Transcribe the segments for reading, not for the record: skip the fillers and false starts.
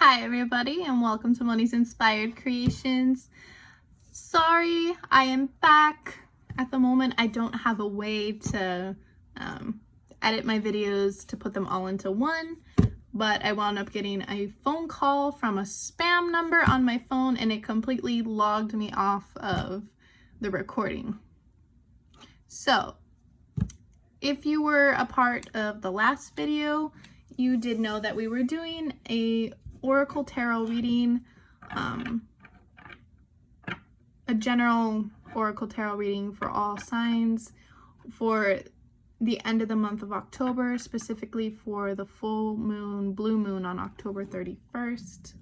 Hi everybody and welcome to Moni's Inspired Creations. Sorry, I am back. At the moment I don't have a way to edit my videos to put them all into one, but I wound up getting a phone call from a spam number on my phone and it completely logged me off of the recording. So if you were a part of the last video, you did know that we were doing a Oracle Tarot reading, a general Oracle Tarot reading for all signs for the end of the month of October, specifically for the full moon, blue moon on October 31st.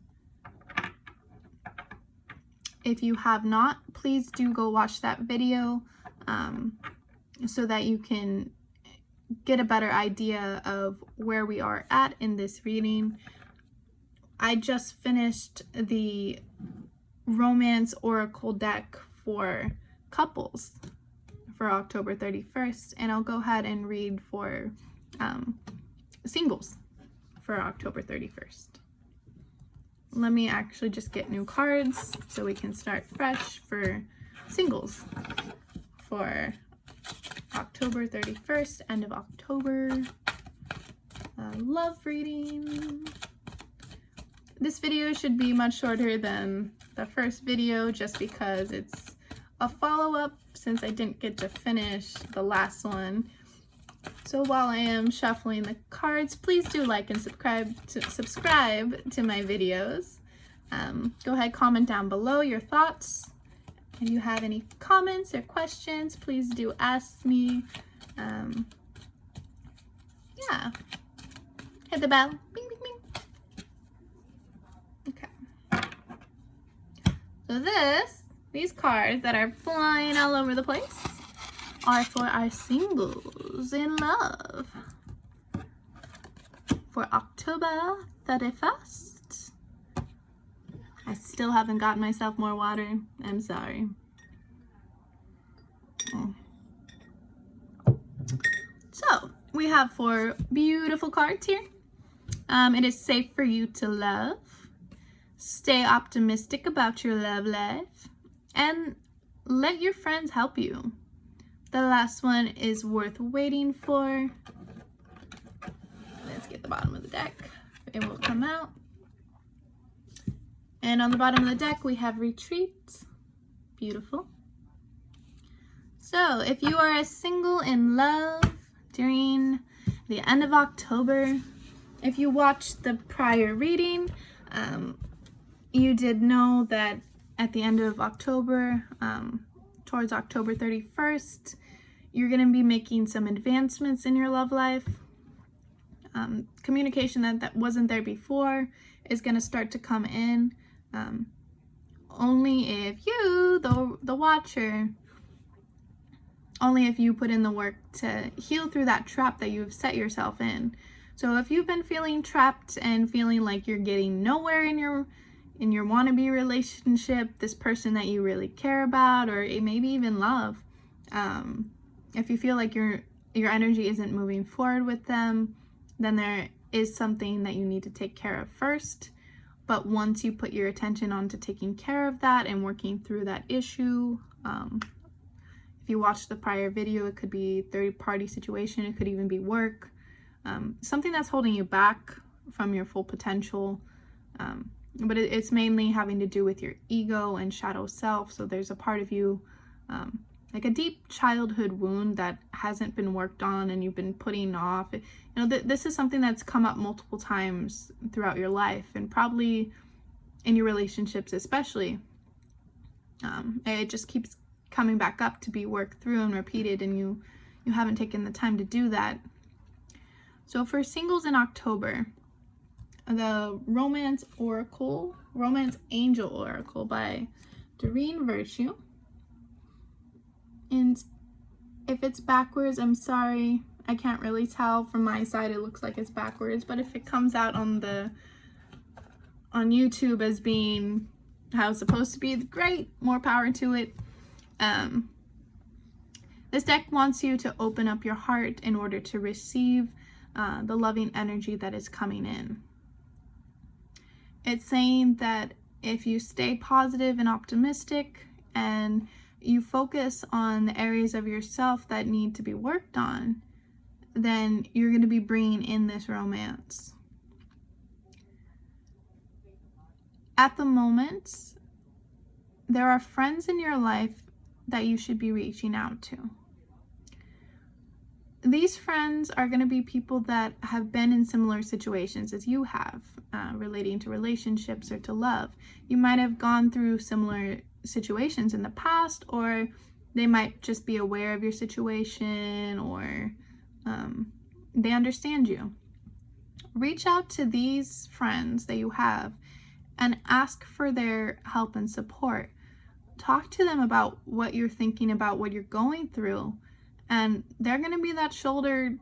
If you have not, please do go watch that video so that you can get a better idea of where we are at in this reading. I just finished the Romance Oracle deck for couples for October 31st, and I'll go ahead and read for singles for October 31st. Let me actually just get new cards so we can start fresh for singles for October 31st, end of October. Love reading. This video should be much shorter than the first video just because it's a follow-up since I didn't get to finish the last one. So while I am shuffling the cards, please do like and subscribe to my videos. Go ahead, comment down below your thoughts. If you have any comments or questions, please do ask me. Yeah. Hit the bell. Bing, bing, bing. Okay. So these cards that are flying all over the place are for our singles in love for October 31st. I still haven't gotten myself more water. I'm sorry. So we have 4 beautiful cards here. It is safe for you to love. Stay optimistic about your love life. And let your friends help you. The last one is worth waiting for. Let's get the bottom of the deck. It will come out. And on the bottom of the deck, we have retreat. Beautiful. So if you are a single in love during the end of October, if you watched the prior reading, you did know that at the end of October, towards October 31st, you're going to be making some advancements in your love life. Communication that wasn't there before is going to start to come in. Only if you, the watcher, only if you put in the work to heal through that trap that you've set yourself in. So if you've been feeling trapped and feeling like you're getting nowhere in your wannabe relationship, this person that you really care about, or maybe even love, if you feel like your energy isn't moving forward with them, then there is something that you need to take care of first. But once you put your attention onto taking care of that and working through that issue, if you watched the prior video, it could be third-party situation, it could even be work, something that's holding you back from your full potential. But it's mainly having to do with your ego and shadow self. So there's a part of you, like a deep childhood wound that hasn't been worked on and you've been putting off. This is something that's come up multiple times throughout your life and probably in your relationships especially. It just keeps coming back up to be worked through and repeated, and you haven't taken the time to do that. So for singles in October, the Romance Angel Oracle by Doreen Virtue. And if it's backwards, I'm sorry. I can't really tell. From my side, it looks like it's backwards. But if it comes out on YouTube as being how it's supposed to be, great. More power to it. This deck wants you to open up your heart in order to receive the loving energy that is coming in. It's saying that if you stay positive and optimistic and you focus on the areas of yourself that need to be worked on, then you're going to be bringing in this romance. At the moment, there are friends in your life that you should be reaching out to. These friends are going to be people that have been in similar situations as you have, relating to relationships or to love. You might have gone through similar situations in the past, or they might just be aware of your situation, or they understand you. Reach out to these friends that you have and ask for their help and support. Talk to them about what you're thinking about, what you're going through, and they're going to be that shoulder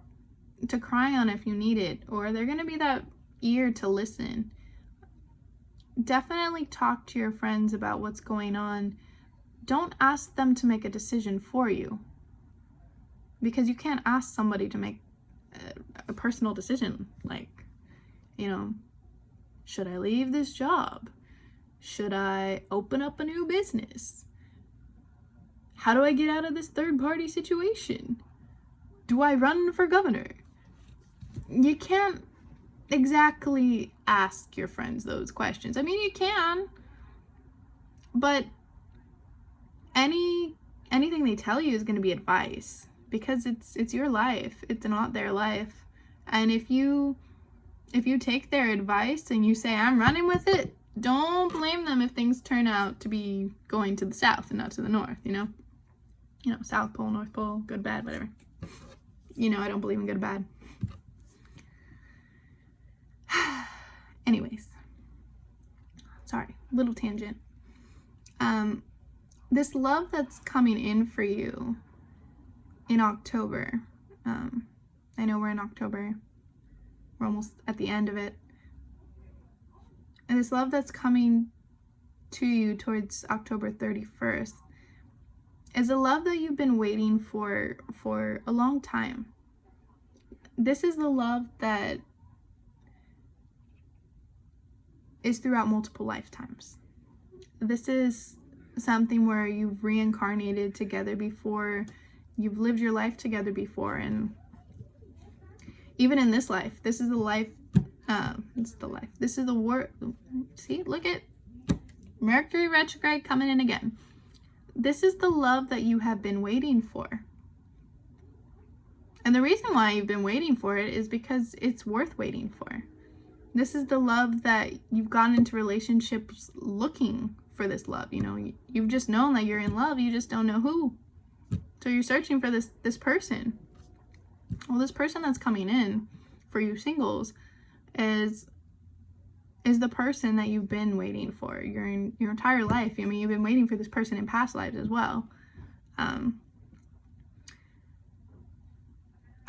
to cry on if you need it, or they're going to be that ear to listen. Definitely talk to your friends about what's going on. Don't ask them to make a decision for you, because you can't ask somebody to make a personal decision. Like, should I leave this job? Should I open up a new business? How do I get out of this third-party situation? Do I run for governor? You can't exactly ask your friends those questions. I mean, you can, but anything they tell you is going to be advice, because it's your life. It's not their life. And if you take their advice and you say, I'm running with it, don't blame them if things turn out to be going to the south and not to the north, South Pole, North Pole, good, bad, whatever. I don't believe in good or bad. Anyways, sorry, little tangent. This love that's coming in for you in October, I know we're in October, we're almost at the end of it, and this love that's coming to you towards October 31st is a love that you've been waiting for a long time. This is the love that is throughout multiple lifetimes. This is something where you've reincarnated together before, you've lived your life together before, and even in this life, this is the life, this is the word. See, look at Mercury retrograde coming in again. This is the love that you have been waiting for. And the reason why you've been waiting for it is because it's worth waiting for. This is the love that you've gotten into relationships looking for this love. You've just known that you're in love, you just don't know who. So you're searching for this person. Well, this person that's coming in for you singles is the person that you've been waiting for your entire life. I mean, you've been waiting for this person in past lives as well. I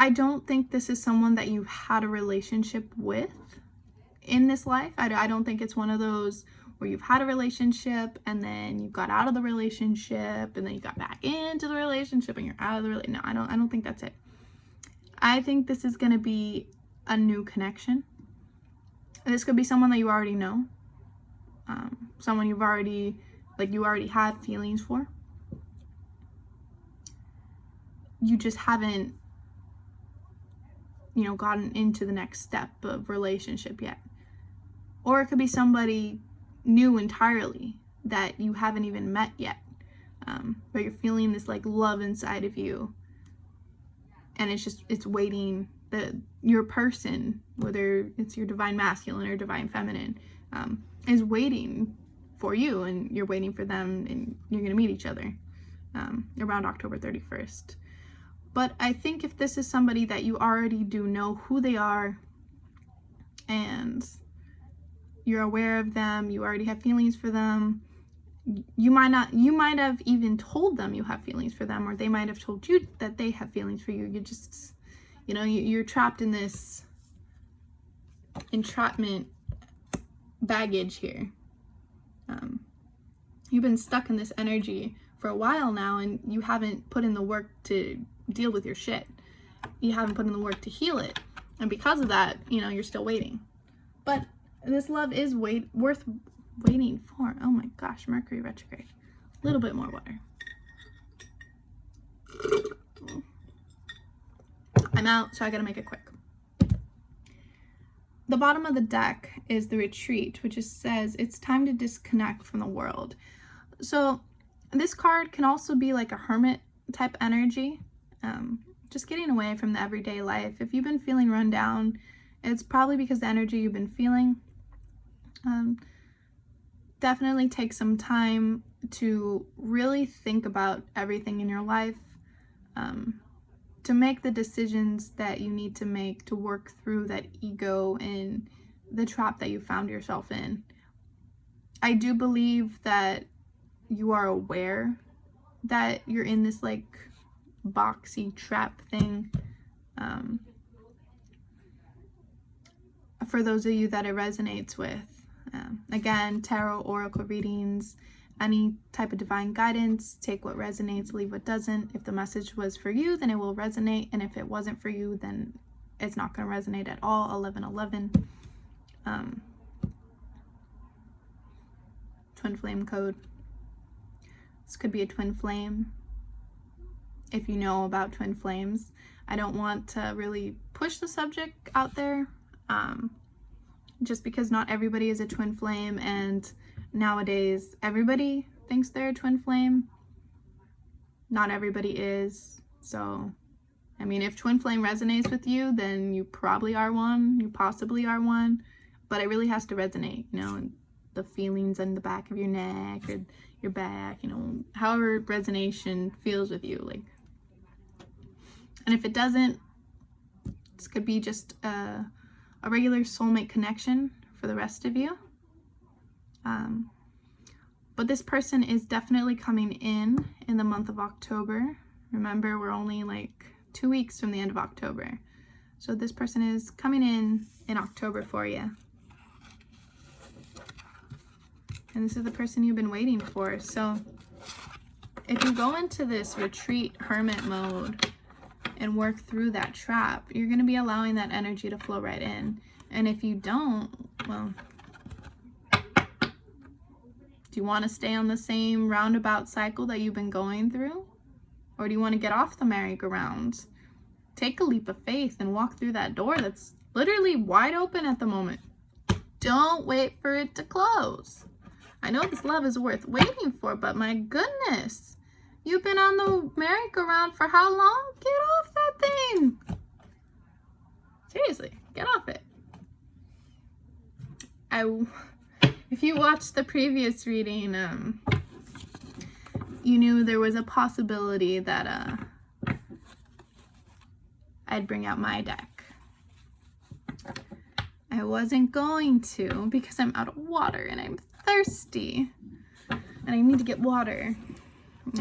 don't think this is someone that you've had a relationship with in this life. I don't think it's one of those where you've had a relationship and then you got out of the relationship and then you got back into the relationship and you're out of the relationship. No, I don't think that's it. I think this is going to be a new connection. This could be someone that you already know, someone you already had feelings for. You just haven't, gotten into the next step of relationship yet. Or it could be somebody new entirely that you haven't even met yet, but you're feeling this love inside of you, and it's waiting. Your person, whether it's your divine masculine or divine feminine, is waiting for you, and you're waiting for them, and you're going to meet each other around October 31st. But I think if this is somebody that you already do know who they are, and you're aware of them, you already have feelings for them, you might have even told them you have feelings for them, or they might have told you that they have feelings for you. You just, you're trapped in this entrapment baggage here. You've been stuck in this energy for a while now, and you haven't put in the work to deal with your shit. You haven't put in the work to heal it, and because of that, you're still waiting. But This love is worth waiting for. Oh my gosh, Mercury retrograde. A little bit more water. I'm out, so I gotta make it quick. The bottom of the deck is the retreat, which just says it's time to disconnect from the world. So this card can also be like a hermit type energy, just getting away from the everyday life. If you've been feeling run down, it's probably because the energy you've been feeling. Definitely take some time to really think about everything in your life, to make the decisions that you need to make to work through that ego and the trap that you found yourself in. I do believe that you are aware that you're in this like boxy trap thing. For those of you that it resonates with, again, tarot, oracle readings, any type of divine guidance, take what resonates, leave what doesn't. If the message was for you, then it will resonate, and if it wasn't for you, then it's not going to resonate at all. 1111. Twin flame code. This could be a twin flame. If you know about twin flames, I don't want to really push the subject out there, just because not everybody is a twin flame, and nowadays everybody thinks they're a twin flame. Not everybody is. So, I mean, if twin flame resonates with you, then you probably are one. You possibly are one. But it really has to resonate, you know, the feelings in the back of your neck or your back, you know, however resonation feels with you. Like, and if it doesn't, this could be just a regular soulmate connection for the rest of you. But this person is definitely coming in the month of October. Remember, we're only like 2 weeks from the end of October. So this person is coming in October for you. And this is the person you've been waiting for. So if you go into this retreat hermit mode and work through that trap, you're going to be allowing that energy to flow right in. And if you don't, well, do you want to stay on the same roundabout cycle that you've been going through? Or do you want to get off the merry-go-round? Take a leap of faith and walk through that door that's literally wide open at the moment. Don't wait for it to close. I know this love is worth waiting for, but my goodness, you've been on the merry-go-round for how long? Get off that thing. Seriously, get off it. If you watched the previous reading, you knew there was a possibility that I'd bring out my deck. I wasn't going to because I'm out of water and I'm thirsty and I need to get water,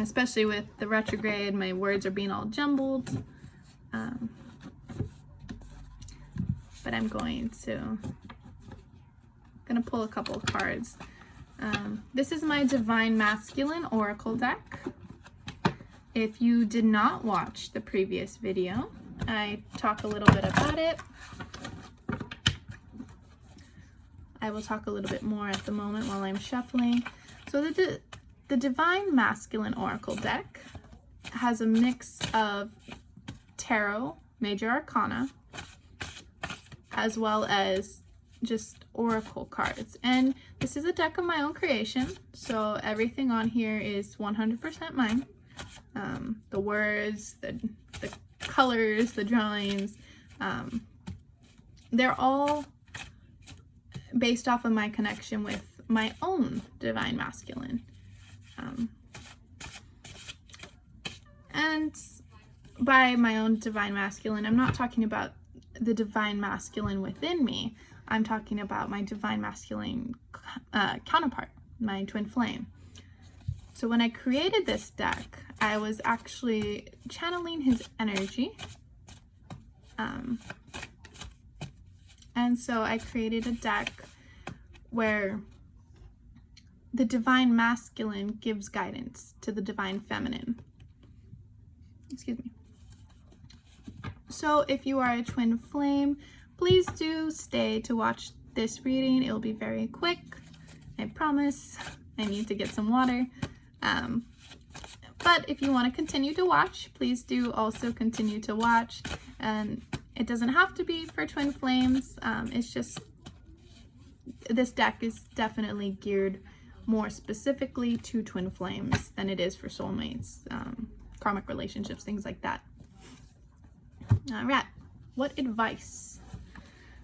especially with the retrograde. My words are being all jumbled, but I'm gonna pull a couple of cards. This is my Divine Masculine Oracle deck. If you did not watch the previous video, I talk a little bit about it. I will talk a little bit more at the moment while I'm shuffling. So the Divine Masculine Oracle deck has a mix of tarot, major arcana, as well as just oracle cards. And this is a deck of my own creation, so everything on here is 100% mine. The words, the colors, the drawings, they're all based off of my connection with my own Divine Masculine. And by my own Divine Masculine, I'm not talking about the Divine Masculine within me. I'm talking about my Divine Masculine counterpart, my twin flame. So when I created this deck, I was actually channeling his energy. And so I created a deck where the Divine Masculine gives guidance to the Divine Feminine. Excuse me. So if you are a twin flame, please do stay to watch this reading. It will be very quick, I promise. I need to get some water. But if you want to continue to watch, please do also continue to watch. And it doesn't have to be for twin flames. It's just, this deck is definitely geared more specifically to twin flames than it is for soulmates, karmic relationships, things like that. All right, what advice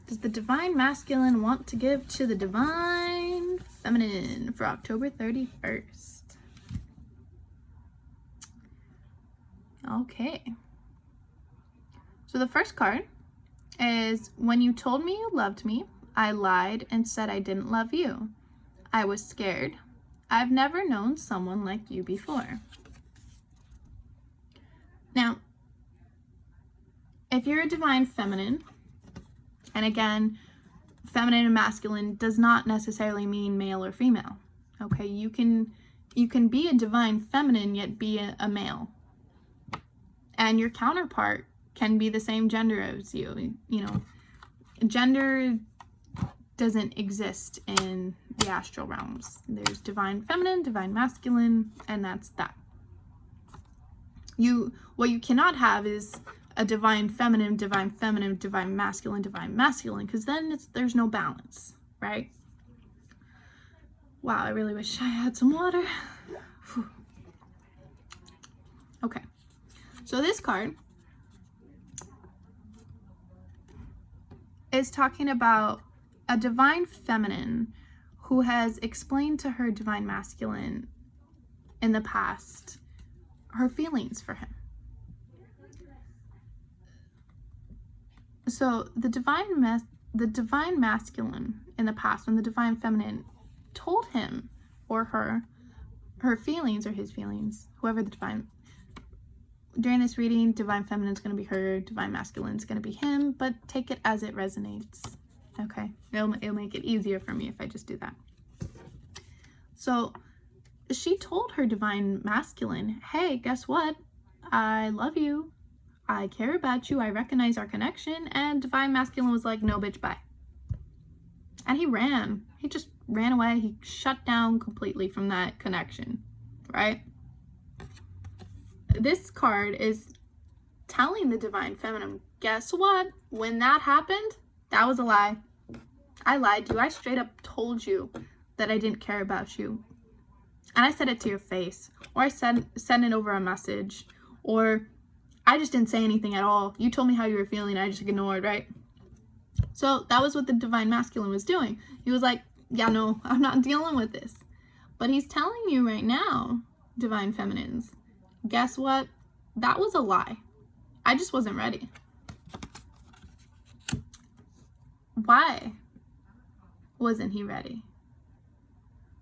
does the divine masculine want to give to the divine feminine for October 31st? Okay. So the first card is, when you told me you loved me, I lied and said I didn't love you. I was scared. I've never known someone like you before. Now, if you're a divine feminine, and again, feminine and masculine does not necessarily mean male or female. Okay, you can be a divine feminine yet be a male. And your counterpart can be the same gender as you. You know, gender doesn't exist in the astral realms. There's divine feminine, divine masculine, and that's that. What you cannot have is a divine feminine, divine masculine, because then there's no balance, right? Wow, I really wish I had some water. Whew. Okay, so this card is talking about a divine feminine who has explained to her divine masculine in the past her feelings for him. So the divine masculine in the past, when the divine feminine told him or her feelings or his feelings, whoever the divine, during this reading, divine feminine is going to be her, divine masculine is going to be him, but take it as it resonates. Okay, it'll make it easier for me if I just do that. So she told her divine masculine, hey, guess what? I love you. I care about you. I recognize our connection. And divine masculine was like, no, bitch, bye. And he ran. He just ran away. He shut down completely from that connection, right? This card is telling the divine feminine, guess what? When that happened, that was a lie. I lied to you. I straight up told you that I didn't care about you. And I said it to your face. Or I sent it over a message. Or I just didn't say anything at all. You told me how you were feeling. I just ignored, right? So that was what the divine masculine was doing. He was like, yeah, no, I'm not dealing with this. But he's telling you right now, divine feminines, guess what? That was a lie. I just wasn't ready. Why wasn't he ready?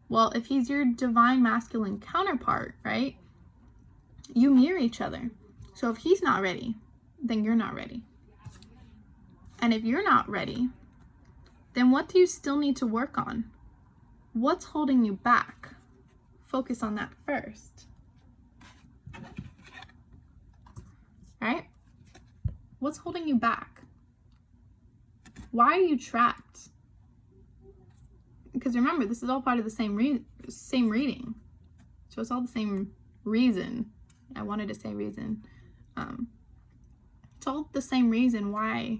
Well, if he's your divine masculine counterpart, right? You mirror each other. So if he's not ready, then you're not ready. And if you're not ready, then what do you still need to work on? What's holding you back? Focus on that first. Right? What's holding you back? Why are you trapped? Because remember, this is all part of the same reading. So it's all the same reason. I wanted to say reason. It's all the same reason why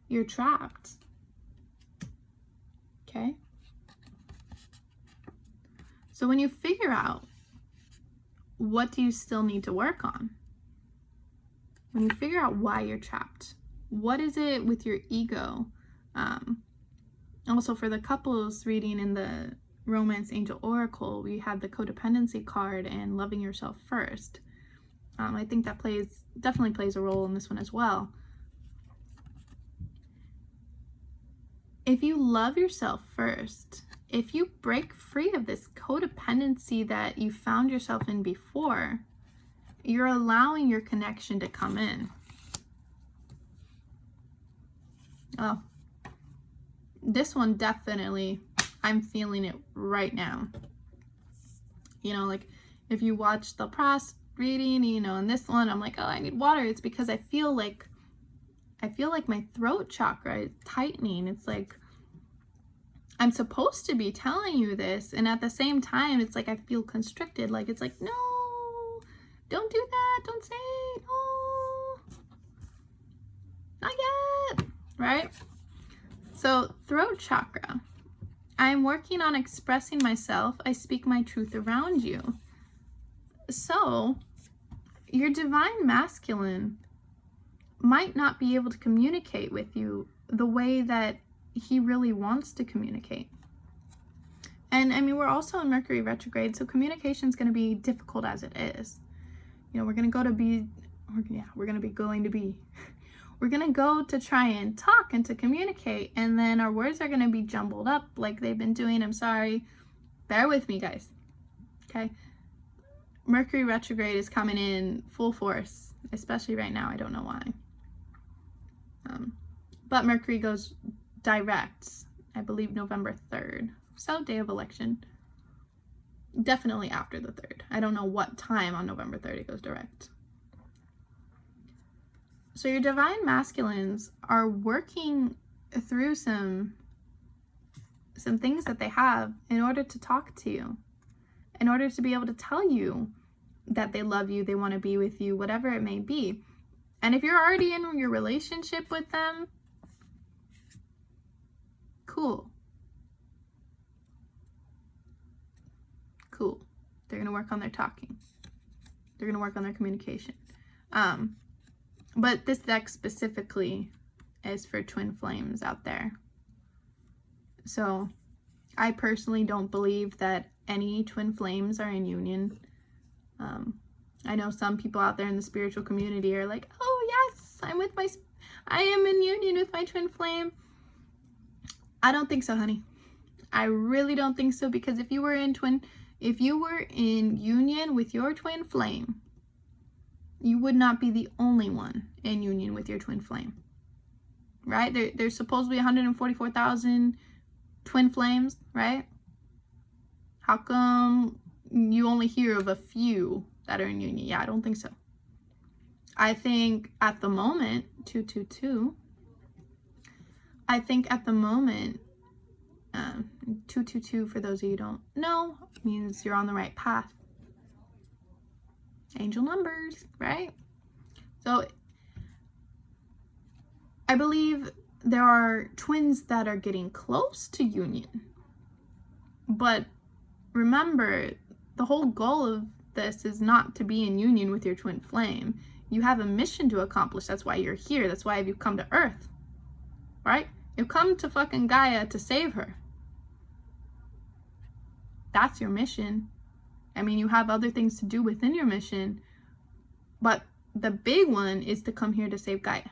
you're trapped. Okay? So when you figure out what do you still need to work on, when you figure out why you're trapped, what is it with your ego? Also for the couples reading in the Romance Angel Oracle, we had the codependency card and loving yourself first. I think that definitely plays a role in this one as well. If you love yourself first, if you break free of this codependency that you found yourself in before, you're allowing your connection to come in. Oh, this one definitely, I'm feeling it right now. You know, like if you watch the past reading, you know, and this one, I'm like, oh, I need water. It's because I feel like my throat chakra is tightening. It's like I'm supposed to be telling you this, and at the same time, it's like I feel constricted. Like, it's like, no, don't do that. Don't say, no, not yet, right? So, throat chakra. I'm working on expressing myself. I speak my truth around you. So, your divine masculine might not be able to communicate with you the way that he really wants to communicate. And I mean, we're also in Mercury retrograde, so communication is going to be difficult as it is. You know, we're going to go to try and talk and to communicate, and then our words are going to be jumbled up like they've been doing. I'm sorry. Bear with me, guys. Okay? Mercury retrograde is coming in full force, especially right now. I don't know why. But Mercury goes direct, I believe, November 3rd. So, day of election. Definitely after the 3rd. I don't know what time on November 3rd it goes direct. So your divine masculines are working through some things that they have in order to talk to you, in order to be able to tell you that they love you, they want to be with you, whatever it may be. And if you're already in your relationship with them, cool. They're going to work on their talking. They're going to work on their communication. But this deck specifically is for twin flames out there. So I personally don't believe that any twin flames are in union. I know some people out there in the spiritual community are like, oh yes, I am in union with my twin flame. I don't think so, honey. I really don't think so, because if you were in union with your twin flame, you would not be the only one in union with your twin flame, right? There's supposedly 144,000 twin flames, right? How come you only hear of a few that are in union? Yeah, I don't think so. I think at the moment, 222, I think at the moment, 222, for those of you who don't know, means you're on the right path. Angel numbers, right? So I believe there are twins that are getting close to union. But remember, the whole goal of this is not to be in union with your twin flame. You have a mission to accomplish. That's why you're here. That's why you've come to Earth, right? You've come to fucking Gaia to save her. That's your mission. I mean, you have other things to do within your mission, but the big one is to come here to save Gaia.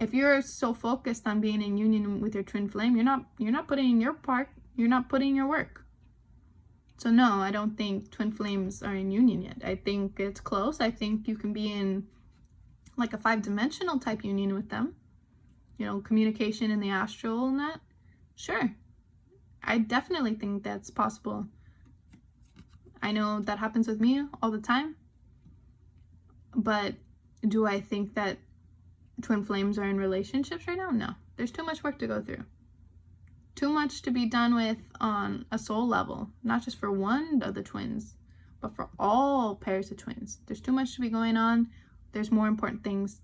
If you're so focused on being in union with your twin flame, you're not putting in your part. You're not putting in your work. So no, I don't think twin flames are in union yet. I think it's close. I think you can be in like a 5-dimensional type union with them. You know, communication in the astral and that. Sure. I definitely think that's possible. I know that happens with me all the time. But do I think that twin flames are in relationships right now? No. There's too much work to go through. Too much to be done with on a soul level. Not just for one of the twins, but for all pairs of twins. There's too much to be going on. There's more important things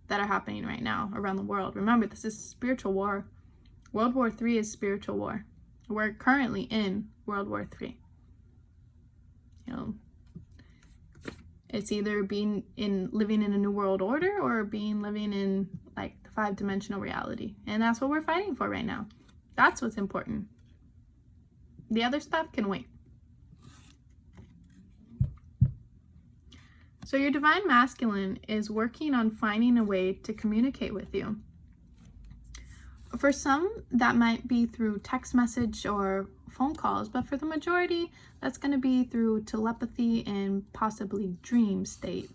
that are happening right now around the world. Remember, this is spiritual war. World War III is spiritual war. We're currently in World War III. You know, it's either living in a new world order or living in like the 5-dimensional reality. And that's what we're fighting for right now. That's what's important. The other stuff can wait. So your divine masculine is working on finding a way to communicate with you. For some, that might be through text message or phone calls, but for the majority, that's going to be through telepathy and possibly dream state.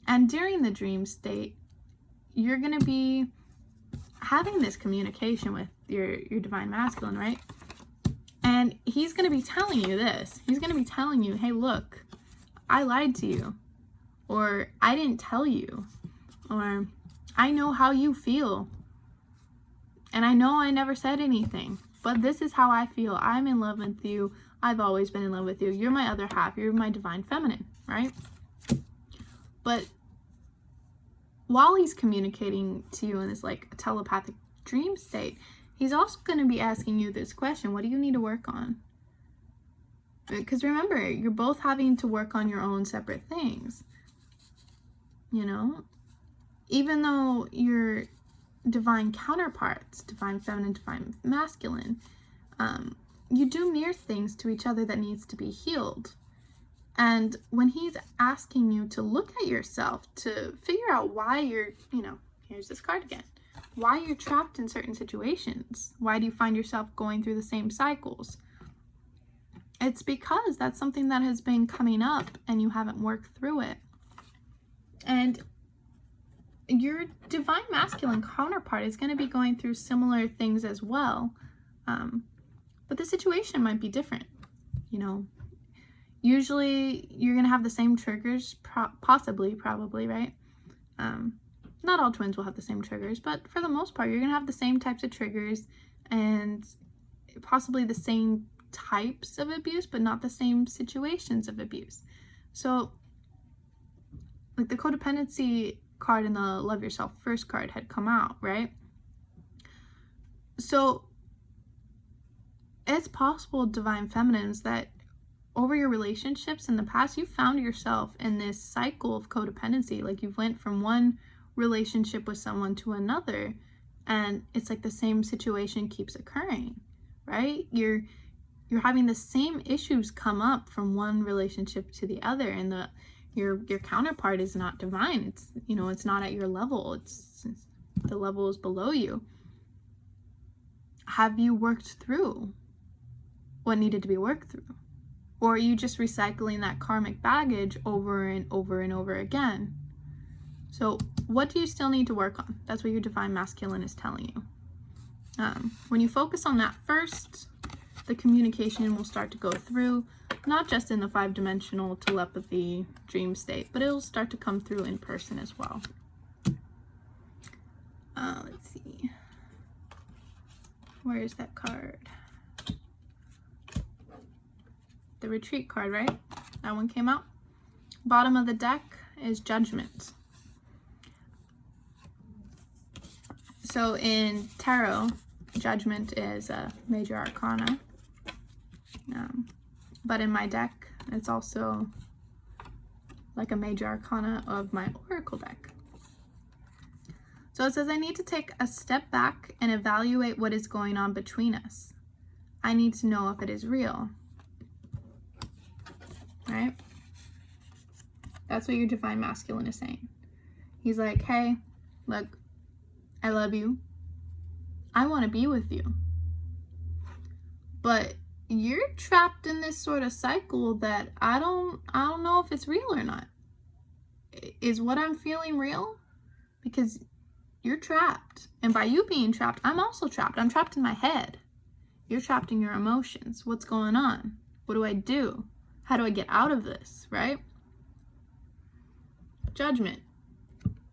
And during the dream state, you're going to be having this communication with your divine masculine, right? And he's going to be telling you this. He's going to be telling you, hey, look, I lied to you, or I didn't tell you, or I know how you feel. And I know I never said anything, but this is how I feel. I'm in love with you. I've always been in love with you. You're my other half. You're my divine feminine, right? But while he's communicating to you in this like telepathic dream state, he's also going to be asking you this question: what do you need to work on? Because remember, you're both having to work on your own separate things. You know, even though you're divine counterparts, divine feminine, divine masculine, you do mirror things to each other that needs to be healed. And when he's asking you to look at yourself, to figure out why you're, you know, here's this card again, why you're trapped in certain situations, why do you find yourself going through the same cycles? It's because that's something that has been coming up and you haven't worked through it. And your divine masculine counterpart is going to be going through similar things as well. But the situation might be different. You know, usually you're going to have the same triggers, probably, right? Not all twins will have the same triggers, but for the most part, you're going to have the same types of triggers and possibly the same types of abuse, but not the same situations of abuse. So, like the codependency card and the Love Yourself First card had come out, right? So, it's possible, divine feminines, that over your relationships in the past, you found yourself in this cycle of codependency. Like you went from one relationship with someone to another, and it's like the same situation keeps occurring, right? You're having the same issues come up from one relationship to the other, and your counterpart is not divine. It's, you know, it's not at your level. It's the level is below you. Have you worked through what needed to be worked through? Or are you just recycling that karmic baggage over and over and over again? So what do you still need to work on? That's what your divine masculine is telling you. When you focus on that first, the communication will start to go through, not just in the 5-dimensional telepathy dream state, but it'll start to come through in person as well. Let's see. Where is that card? The Retreat card, right? That one came out. Bottom of the deck is Judgment. So in tarot, Judgment is a major arcana. But in my deck, it's also like a major arcana of my oracle deck. So it says, I need to take a step back and evaluate what is going on between us. I need to know if it is real. Right? That's what your divine masculine is saying. He's like, hey, look, I love you. I want to be with you. But you're trapped in this sort of cycle that I don't know if it's real or not. Is what I'm feeling real? Because you're trapped. And by you being trapped, I'm also trapped. I'm trapped in my head. You're trapped in your emotions. What's going on? What do I do? How do I get out of this, right? Judgment.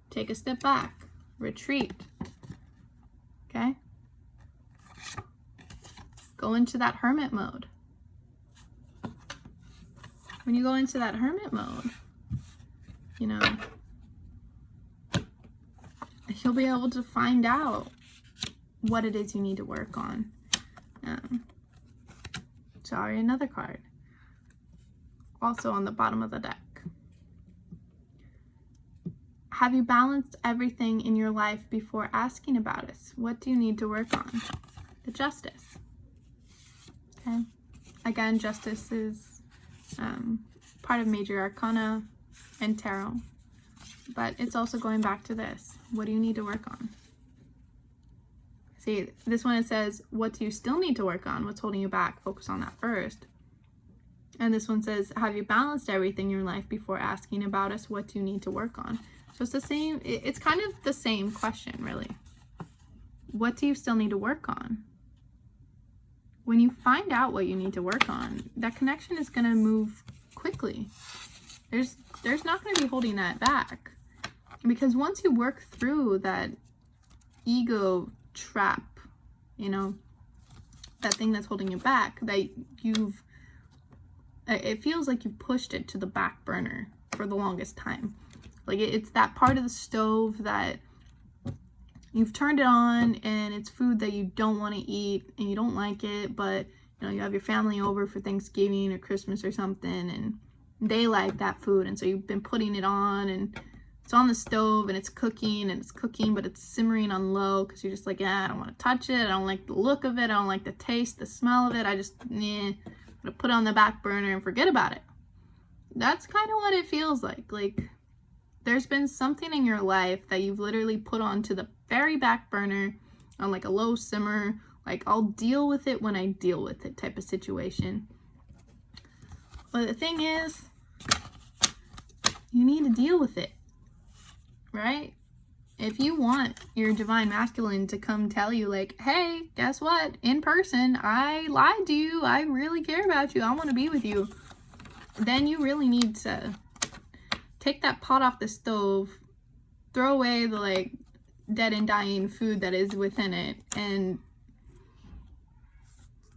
Take a step back. Retreat. Okay? Go into that hermit mode. When you go into that hermit mode, you know, you'll be able to find out what it is you need to work on. Sorry, another card. Also on the bottom of the deck. Have you balanced everything in your life before asking about us? What do you need to work on? The Justice. Okay. Again, Justice is part of major arcana and tarot. But it's also going back to this. What do you need to work on? See, this one it says, what do you still need to work on? What's holding you back? Focus on that first. And this one says, have you balanced everything in your life before asking about us? What do you need to work on? So it's the same, it's kind of the same question, really. What do you still need to work on? When you find out what you need to work on, that connection is going to move quickly. There's not going to be holding that back. Because once you work through that ego trap you know, that thing that's holding you back, that it feels like you've pushed it to the back burner for the longest time. Like it's that part of the stove that you've turned it on and it's food that you don't want to eat and you don't like it, but you know, you have your family over for Thanksgiving or Christmas or something and they like that food, and so you've been putting it on and it's on the stove and it's cooking but it's simmering on low because you're just like, I don't want to touch it, I don't like the look of it, I don't like the taste, the smell of it, I'm gonna put it on the back burner and forget about it. That's kind of what it feels like. Like there's been something in your life that you've literally put onto the very back burner on like a low simmer, like I'll deal with it when I deal with it type of situation. But the thing is, you need to deal with it, right? If you want your divine masculine to come tell you like, hey, guess what? In person, I lied to you. I really care about you. I want to be with you. Then you really need to take that pot off the stove, throw away the like dead and dying food that is within it, and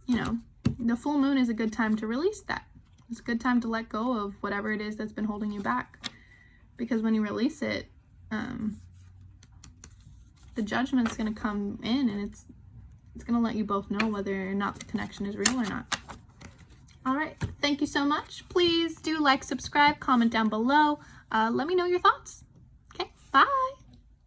you know, the full moon is a good time to release that. It's a good time to let go of whatever it is that's been holding you back, because when you release it, the judgment's going to come in, and it's going to let you both know whether or not the connection is real or not. All right, thank you so much. Please do like, subscribe, comment down below. Let me know your thoughts. Okay, bye.